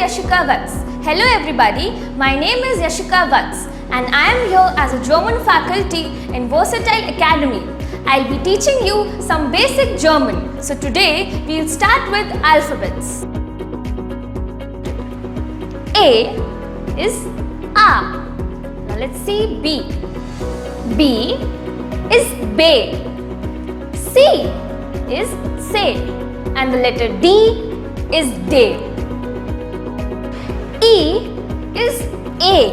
Yashica Vats. Hello everybody, my name is Yashica Vats and I am here as a German faculty in Versatile Academy. I'll be teaching you some basic German. So today we'll start with alphabets. A is A. Now let's see B. B is Bay. C is Say. And the letter D is Day. E is A.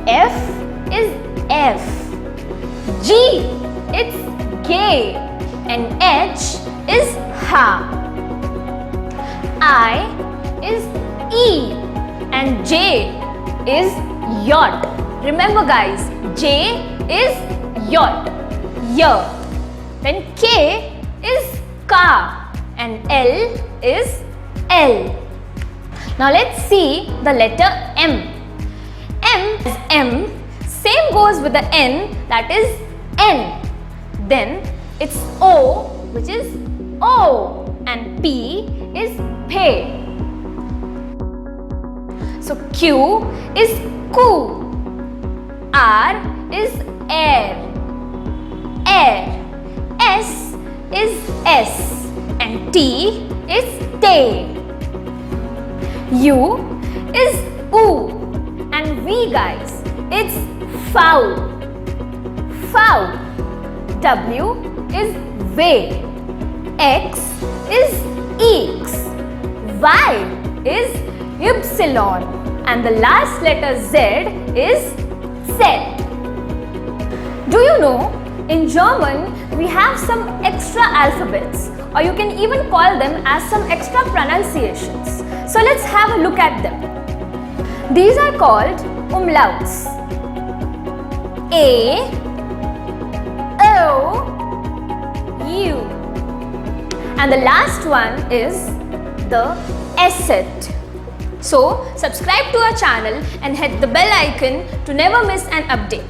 F is F. G it's Gay. And H is Ha. I is E. And J is Yacht. Remember guys, J is Yacht. Y. Then K is Ka. And L is L. Now let's see the letter M. M is M. Same goes with the N, that is N. Then it's O, which is O. And P is Pay. So Q is Ku. R is Air. Air. S is S. And T is Tay. U is Oo. And V guys, it's Foul. Foul. W is Way. X is Eeks. Y is Ypsilon. And the last letter Z is Z. Do you know, in German we have some extra alphabets, or you can even call them as some extra pronunciations. So let's have a look at them. These are called umlauts. A, O, U. And the last one is the set. So subscribe to our channel and hit the bell icon to never miss an update.